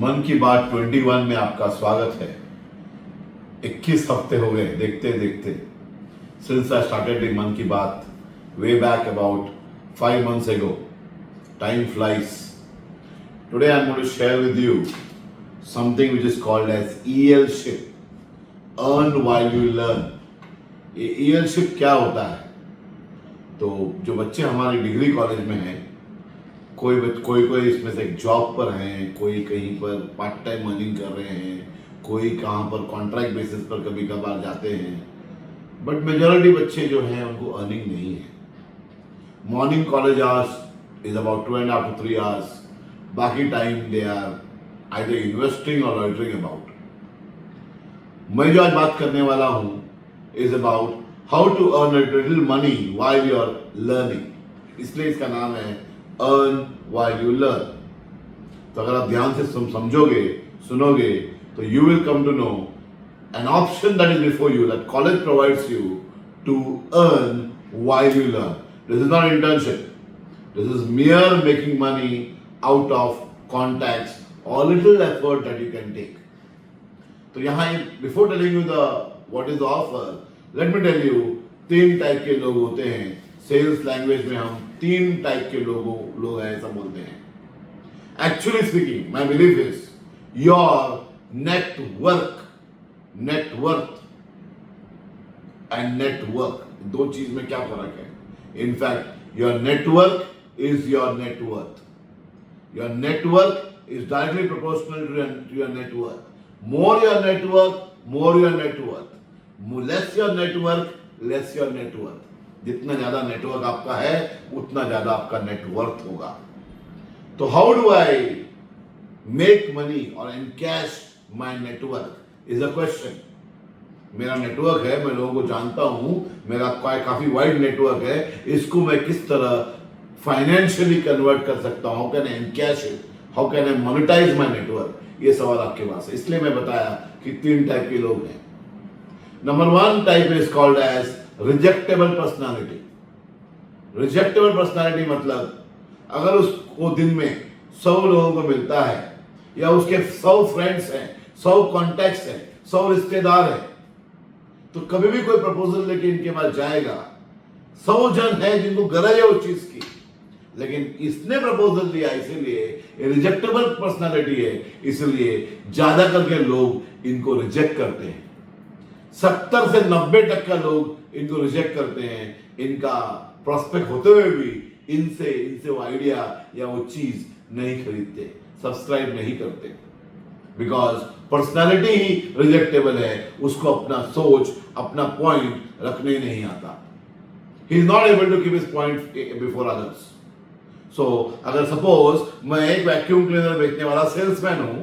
मन की बात 21 में आपका स्वागत है। 21 हफ्ते हो गए देखते देखते सिंस आई स्टार्टेड मन की बात way back about 5 months ago. Time flies. Today I'm going to share with you something which is called as ELship. Earn while you learn. ये ELship क्या होता है? तो जो बच्चे हमारे डिग्री कॉलेज में हैं, कोई इसमें से एक जॉब पर हैं, कोई कहीं पर पार्ट टाइम अर्निंग कर रहे हैं, कोई कहाँ पर कॉन्ट्रैक्ट बेसिस पर कभी कभार जाते हैं, बट मेजॉरिटी बच्चे जो हैं उनको अर्निंग नहीं है। Morning college hours is about 2.5 to 3 hours. बाकी time they are either investing और लॉइटरिंग अबाउट। मैं जो आज बात करने वाला हूँ is about how to earn a little money while you are learning, इसलिए इसका नाम है अर्न व्हाइल यू लर्न। तो अगर आप ध्यान से समझोगे, सुनोगे, तो you will come to know an option that is before you, that college provides you to earn while you learn. This is not internship. This is mere making money out of contacts or little effort that you can take. तो यहाँ before telling you what is the offer, let me tell you 3 type के लोग होते हैं। Sales language में हम 3 type के लोग हैं ऐसा बोलते हैं। Actually speaking, my believe is your net worth and network, 2 चीज में क्या फर्क है? In fact your network is your net worth. Your network is directly proportional to your network. More your network, more your network. Less your network, less your network. जितना ज्यादा network आपका है उतना ज्यादा आपका नेटवर्थ होगा। तो how do I make money और encash my network is a question. मेरा नेटवर्क है, मैं लोगों को जानता हूं, मेरा काफी वाइड नेटवर्क है, इसको मैं किस तरह फाइनेंशियली कन्वर्ट कर सकता हूं? How can I encash it? How can I monetise my network? ये सवाल आपके पास है, इसलिए मैं बताया कि 3 टाइप के लोग हैं। Number 1 type is called as rejectable personality. Rejectable personality मतलब अगर उसको दिन में 100 लोगों को मिलता है या उसके 100 फ्रेंड्स हैं, 100 कॉन्टैक्ट्स हैं, 100 रिश्तेदार हैं, तो कभी भी कोई प्रपोजल लेके इनके पास जाएगा, 100 जन है जिनको गरज है उस चीज की, लेकिन इसने प्रपोजल दिया इसीलिए रिजेक्टेबल पर्सनालिटी है, इसलिए ज्यादा करके लोग इनको रिजेक्ट करते हैं। 70 से 90% लोग इनको रिजेक्ट करते हैं। इनका प्रोस्पेक्ट होते हुए भी इनसे वो आइडिया या वो चीज नहीं खरीदते, सब्सक्राइब नहीं करते, बिकॉज पर्सनालिटी ही रिजेक्टेबल है। उसको अपना सोच, अपना पॉइंट रखने नहीं आता। He is not able to keep his point before others. So अगर सपोज मैं एक वैक्यूम क्लीनर बेचने वाला सेल्समैन हूं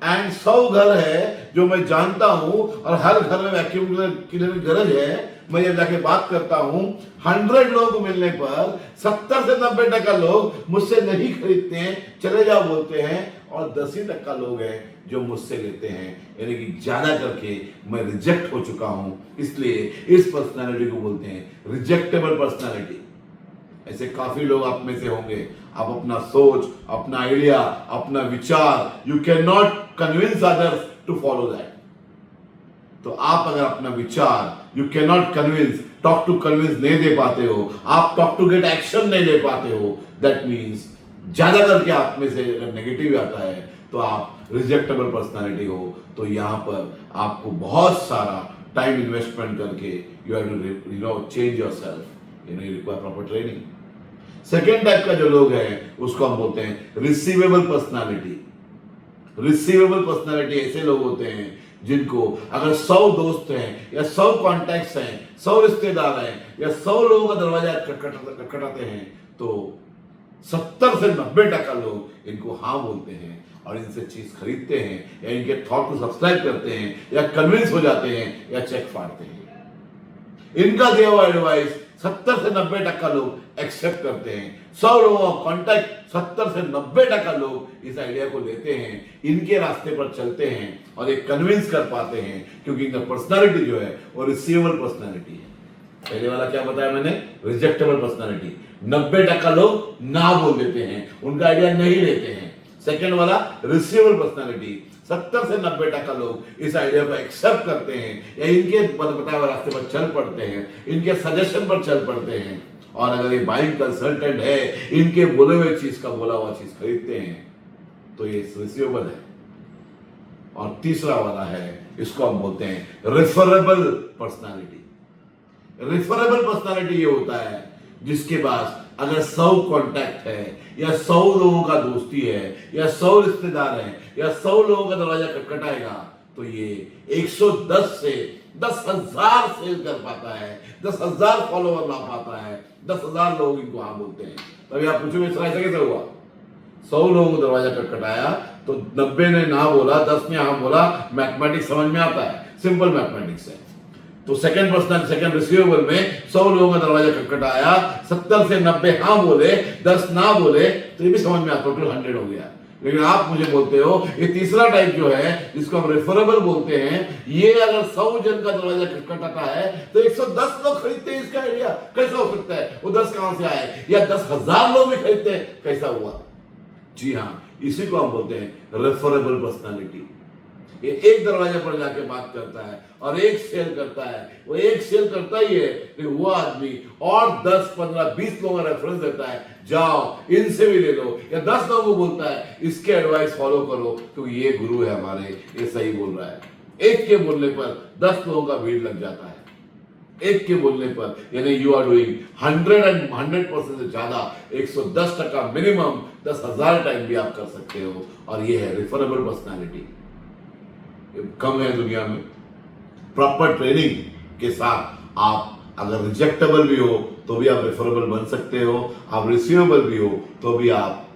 एंड 100 घर है जो मैं जानता हूं और हर घर में वैक्यूम क्लीनर की गरज है, मैं जब जाके बात करता हूं 100 लोगों को मिलने पर 70 से 90% लोग मुझसे नहीं खरीदते हैं, चले जाओ बोलते हैं, और 10% लोग हैं जो मुझसे लेते हैं। यानी कि ज्यादा करके मैं रिजेक्ट हो चुका हूं, इसलिए इस पर्सनालिटी को बोलते हैं रिजेक्टेबल पर्सनालिटी। ऐसे काफी लोग आप में से होंगे। आप अपना सोच, अपना आइडिया, अपना विचार, you can not convince others to follow that. तो आप अगर अपना विचार you can not convince, talk to convince नहीं दे पाते हो, आप टॉक टू गेट एक्शन नहीं ले पाते हो, दैट मीन्स ज्यादा करके आप में से अगर नेगेटिव आता है तो आप रिजेक्टेबल पर्सनालिटी हो। तो यहां पर आपको बहुत सारा टाइम इन्वेस्टमेंट करके you have to change yourself, you require proper training. Second type का जो लोग हैं उसको हम बोलते हैं रिसीवेबल पर्सनालिटी। रिसीवेबल पर्सनालिटी ऐसे लोग होते हैं जिनको अगर 100 दोस्त हैं या 100 कॉन्टैक्ट्स हैं, 100 रिश्तेदार हैं या 100 लोगों का दरवाजा खटखटाते हैं, तो 70 से 90% लोग इनको हाँ बोलते हैं और इनसे चीज खरीदते हैं या इनके थॉट को सब्सक्राइब करते हैं या कन्विंस हो जाते हैं या चेक फाड़ते हैं। इनका दिया हुआ एडवाइस 70 से 90% लोग एक्सेप्ट करते हैं। 100 लोगों का कॉन्टैक्ट 70 से 90% लोग इस आइडिया को लेते हैं, इनके रास्ते पर चलते हैं और ये कन्विंस कर पाते हैं, क्योंकि इनका पर्सनालिटी जो है वो रिसीवेबल पर्सनालिटी है। पहले वाला क्या बताया मैंने? रिजेक्टेबल पर्सनालिटी। 90% लोग ना बोल देते हैं, उनका आइडिया नहीं लेते हैं। सेकंड वाला रिसीवेबल पर्सनालिटी, 70 से 90% लोग इस आइडिया को एक्सेप्ट करते हैं या इनके बताए हुए रास्ते पर चल पड़ते हैं, इनके सजेशन पर चल पड़ते हैं, और अगर ये बाइंग कंसल्टेंट है, इनके बोले हुए चीज का बोला हुआ चीज खरीदते हैं, तो ये रिसीवेबल है। और तीसरा वाला है, इसको हम बोलते हैं रेफरेबल पर्सनालिटी। रेफरेबल पर्सनालिटी ये होता है जिसके पास अगर 100 कांटेक्ट है या 100 लोगों का दोस्ती है या 100 रिश्तेदार है या 100 लोगों का दरवाजा खटखटाएगा, तो ये 110 से 10,000 सेल कर पाता है, 10,000 फॉलोवर ला पाता है, 10,000 लोग इनको हाँ बोलते हैं। तभी आप पूछोगे ऐसा कैसे हुआ? 100 लोगों को दरवाजा खटखटाया तो 90 ने ना बोला, 10 ने हाँ बोला। मैथमेटिक्स समझ में आता है, सिंपल मैथमेटिक्स है। तो सेकंड पर्सन, सेकंड रिसीवेबल में 100 लोगों का दरवाजा खटखटाया, 70 से 90 हाँ बोले, 10 ना बोले, तो ये भी समझ में आता, टोटल 100 हो गया। लेकिन आप मुझे बोलते हो ये तीसरा टाइप जो है जिसको हम रेफरेबल बोलते हैं, ये अगर 100 जन का दरवाजा खटखटाता है तो 110 लोग खरीदते हैं। इसका आइडिया कैसा हो सकता है? वो 10 कहां से आए? या 10,000 लोग भी खरीदते हैं, कैसा हुआ? जी हाँ, इसी को हम बोलते हैं रेफरेबल पर्सनालिटी। ये एक दरवाजे पर जाके बात करता है और एक सेल करता है। वो एक सेल करता ही है कि वो आदमी और 10, 15, 20 लोगों का रेफरेंस देता है, जाओ इनसे भी ले लो, या 10 लोगों को बोलता है इसके एडवाइस फॉलो करो क्योंकि ये गुरु है हमारे, ये सही बोल रहा है। एक के बोलने पर 10 लोगों का भीड़ लग जाता है। एक के बोलने पर यानी यू आर डूइंग 100% से ज्यादा, 110% मिनिमम 10,000 टाइम भी आप कर सकते हो। और ये है रेफरेबल पर्सनालिटी। कम है दुनिया में। प्रॉपर ट्रेनिंग के साथ आप अगर रिजेक्टेबल भी हो तो भी आप रेफरेबल बन सकते हो, आप रिसीवेबल भी हो तो भी आप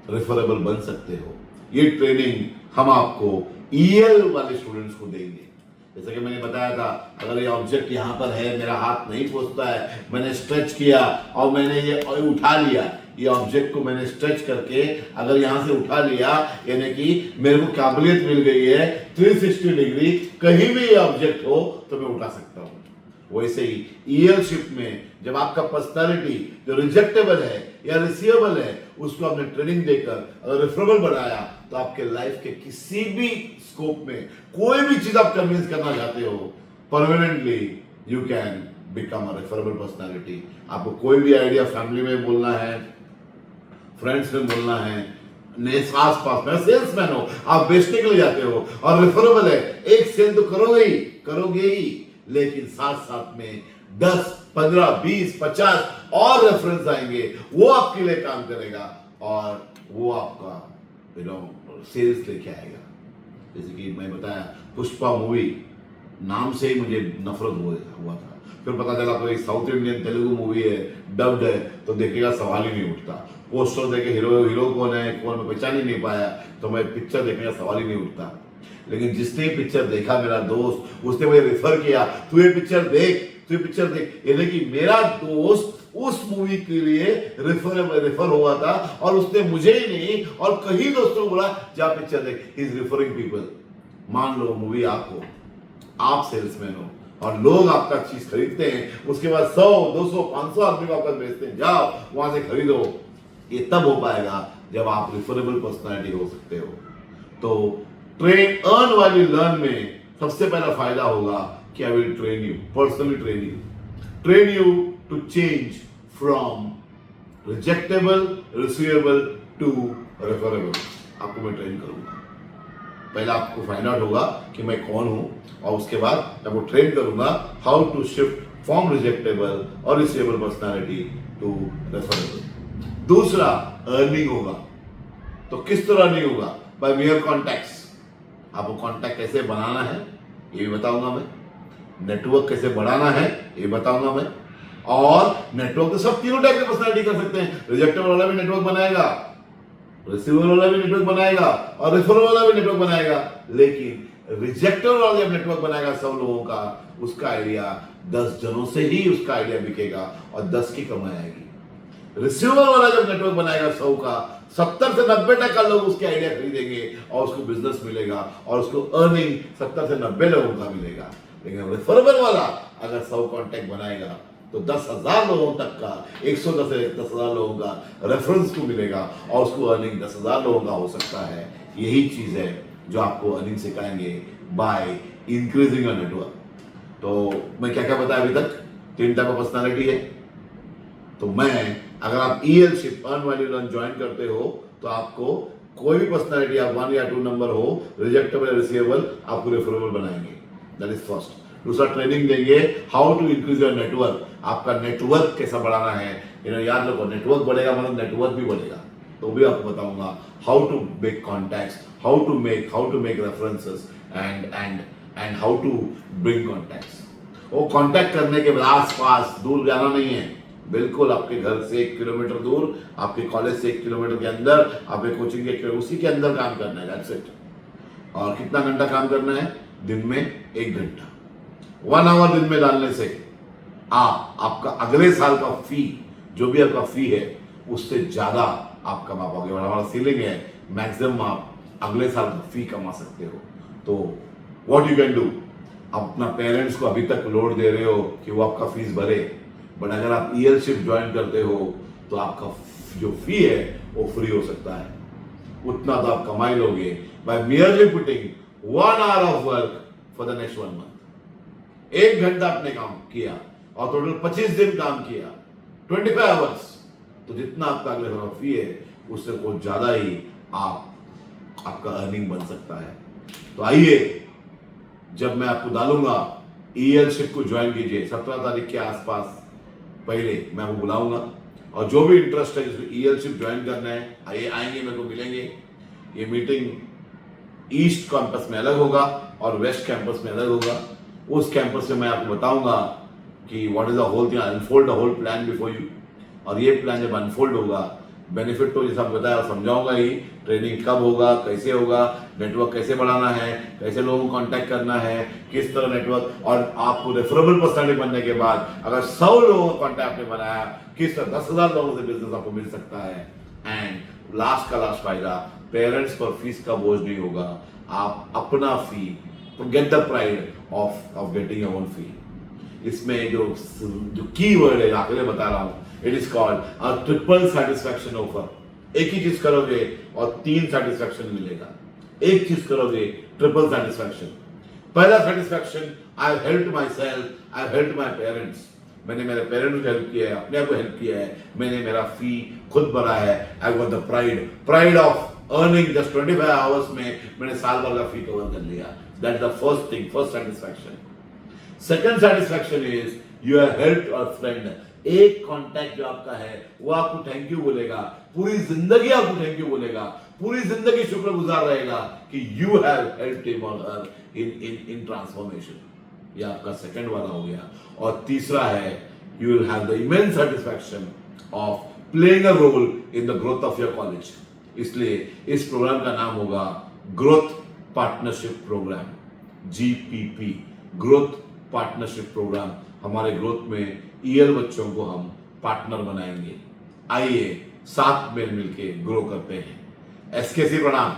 रेफरेबल बन सकते हो। ये ट्रेनिंग हम आपको ईएल वाले स्टूडेंट्स को देंगे। जैसे कि मैंने बताया था, अगर ये ऑब्जेक्ट यहां पर है, मेरा हाथ नहीं पहुंचता है, मैंने स्ट्रेच किया और मैंने ये उठा लिया, ये ऑब्जेक्ट को मैंने स्ट्रेच करके अगर यहां से उठा लिया, यानी कि मेरे को काबिलियत मिल गई है 360 डिग्री, कहीं भी ये ऑब्जेक्ट हो तो मैं उठा सकता हूं। वैसे ही ईएलशिप में जब आपका पर्सनालिटी जो रिजेक्टेबल है या रिसीवेबल है, उसको आपने ट्रेनिंग देकर अगर रेफरेबल बनाया, तो आपके लाइफ के किसी भी स्कोप में कोई भी चीज आप कन्विंस करना चाहते हो, permanently you can become a referable personality. आपको कोई भी आइडिया फैमिली में बोलना है, फ्रेंड्स में बोलना है, आस पास में, सेल्समैन हो, आप बेचने के लिए जाते हो और रेफरेबल है, एक सेल तो करोगे ही, लेकिन साथ साथ में 10, 15, 20, 50 और रेफरेंस आएंगे, वो आपके लिए काम करेगा और वो आपका सेल्स लेके आएगा। जैसे कि मैं बताया, पुष्पा मूवी नाम से ही मुझे नफरत हुआ था, फिर पता चला कोई साउथ इंडियन तेलुगु मूवी है, डब्ड है, तो देखने का सवाल ही नहीं उठता। पोस्टर देखे हीरो कौन है कौन, मैं पहचान ही नहीं पाया, तो मैं पिक्चर देखने का सवाल ही नहीं उठता। लेकिन जिसने पिक्चर देखा, मेरा दोस्त, उसने मुझे रेफर किया, तू ये पिक्चर देख, यानी कि मेरा दोस्त उस मूवी के लिए रेफर हुआ था और उसने मुझे ही नहीं और कई दोस्तों को बोला जा पिक्चर देख, ही इज रेफरिंग पीपल। मान लो मूवी आपको, आप सेल्समैन हो और लोग आपका चीज खरीदते हैं, उसके बाद 100, 200, 500 आदमी को आपका बेचते हैं, जाओ वहां से खरीदो। ये तब हो पाएगा जब आप रेफरेबल पर्सनालिटी हो सकते हो। तो ट्रेन अर्न वाली लर्न में सबसे पहला फायदा होगा कि I will train you, personally train you to change from rejectable, receivable to referable. आपको मैं ट्रेन करूंगा। पहला आपको फाइंड आउट होगा कि मैं कौन हूं, और उसके बाद आपको ट्रेन करूंगा हाउ टू शिफ्ट फ्रॉम रिजेक्टेबल और रिसीवेबल पर्सनालिटी टू रेफरेबल। दूसरा अर्निंग होगा। तो किस तरह अर्निंग होगा? By mere contacts. आपको कॉन्टैक्ट कैसे बनाना है ये भी बताऊंगा मैं, नेटवर्क कैसे बढ़ाना है ये बताऊंगा मैं। और नेटवर्क तो सब तीनों टाइप के पर्सनालिटी कर सकते हैं। रिजेक्टेबल वाला भी नेटवर्क बनाएगा, रिसीवेबल वाला भी नेटवर्क बनाएगा और रेफरल वाला भी नेटवर्क बनाएगा। लेकिन रिजेक्टेबल वाला जब नेटवर्क बनाएगा 100 लोगों का, उसका आइडिया 10 जनों से ही उसका आइडिया बिकेगा और 10 की कमाई आएगी। रिसीवेबल वाला जब नेटवर्क बनाएगा 100 का, 70 से 90% लोग उसके आइडिया खरीदेंगे और उसको बिजनेस मिलेगा और उसको अर्निंग 70 से 90 लोगों का मिलेगा। लेकिन रेफरेबल वाला अगर 100 कॉन्टैक्ट बनाएगा तो 10,000 लोगों तक का 110 से 10,000 लोगों का रेफरेंस को मिलेगा और उसको अर्निंग 10,000 लोगों का हो सकता है। यही चीज़ है जो आपको अर्निंग सिखाएंगे बाय इंक्रीजिंग योर नेटवर्क। तो मैं क्या क्या बताया अभी तक, 3 टाइप ऑफ पर्सनालिटी है। तो मैं अगर आप ELship earn value learn join करते हो तो आपको कोई भी पर्सनालिटी आप 1 या 2 नंबर हो, रिजेक्टेबल या रिसीवेबल, आपको रेफरेबल बनाएंगे। That is first. दूसरा ट्रेनिंग देंगे how to increase your network. आपका नेटवर्क कैसा बढ़ाना है, याद रखो नेटवर्क बढ़ेगा मतलब नेटवर्क भी बढ़ेगा। तो भी आपको बताऊंगा how to make contacts, how to make references and how to bring contacts. वो कॉन्टैक्ट करने के बाद आस पास दूर जाना नहीं है, बिल्कुल आपके घर से 1 किलोमीटर दूर, आपके कॉलेज से 1 किलोमीटर के अंदर, आपके कोचिंग के उसी के अंदर काम करना है। That's it. और कितना घंटा काम करना है? दिन में 1 घंटा, 1 आवर दिन में डालने से आपका अगले साल का फी, जो भी आपका फी है उससे ज्यादा आप कमा पाओगे। और हमारा सीलिंग है मैक्सिमम आप अगले साल का फी कमा सकते हो। तो व्हाट यू कैन डू, आप अपना पेरेंट्स को अभी तक लोड दे रहे हो कि वो आपका फीस भरे, बट अगर आप ELship ज्वाइन करते हो तो आपका जो फी है वो फ्री हो सकता है। उतना तो आप कमाई लोगे by merely putting 1 hour of work for the next 1 month. 1 घंटा आपने काम किया और टोटल 25 दिन काम किया, 25 आवर्स। तो जितना आपका अगले साल फी है उससे कुछ ज्यादा ही आपका अर्निंग बन सकता है। तो आइए, जब मैं आपको डालूंगा ELship को ज्वाइन कीजिए 17 तारीख के आसपास, पहले मैं आपको बुलाऊंगा। और जो भी इंटरेस्ट है जिसमें ELship ज्वाइन करना है, आइए, आएंगे, मेरे को मिलेंगे। ये मीटिंग ईस्ट कैंपस में अलग होगा और वेस्ट कैंपस में अलग होगा। उस कैंपस में मैं आपको बताऊंगा कि what is the whole thing, unfold the whole plan before you. और ये प्लान जब अनफोल्ड होगा, बेनिफिट तो जैसा बताया और समझाऊंगा ही, ट्रेनिंग कब होगा, कैसे होगा, नेटवर्क कैसे बढ़ाना है, कैसे लोगों को कांटेक्ट करना है, किस तरह नेटवर्क, और आपको रेफरेबल पर्सनालिटी बनने के बाद अगर 100 लोगों का कांटेक्ट आपने बनाया, किस तरह 10,000 लोगों से बिजनेस आपको मिल सकता है। एंड लास्ट फायदा, पेरेंट्स पर फीस का बोझ नहीं होगा। आप अपना fee, get the pride of getting your own fee. इसमें जो की वर्ड है, आखिर में बता रहा हूं, it is called a triple satisfaction offer. एक ही चीज करोगे और 3 सेटिस्फैक्शन मिलेगा। एक चीज करोगे, ट्रिपल सेटिस्फैक्शन। पहला satisfaction, I have helped my self, I have helped my parents. मैंने मेरे पेरेंट्स को हेल्प किया है, अपने आप को हेल्प किया है, मैंने मेरा फी खुद भरा है। I got the pride of earning just 25 hours में मैंने साल भर का फी कवर कर लिया। That is the first thing, first satisfaction. Second satisfaction is you have helped a friend. एक कांटेक्ट जो आपका है वो आपको थैंक यू बोलेगा, पूरी जिंदगी आपको थैंक यू बोलेगा, पूरी जिंदगी शुक्रगुजार रहेगा कि यू हैव हेल्प्ड हिम और हर इन ट्रांसफॉर्मेशन। ये आपका सेकंड वाला हो गया। और तीसरा है, you will have the immense satisfaction of playing a role in the growth of your college. इसलिए इस प्रोग्राम का नाम होगा growth partnership programme, GPP, growth partnership programme. हमारे ग्रोथ में EL बच्चों को हम पार्टनर बनाएंगे। आइए साथ में मिलके ग्रो करते हैं। SKC प्रणाम।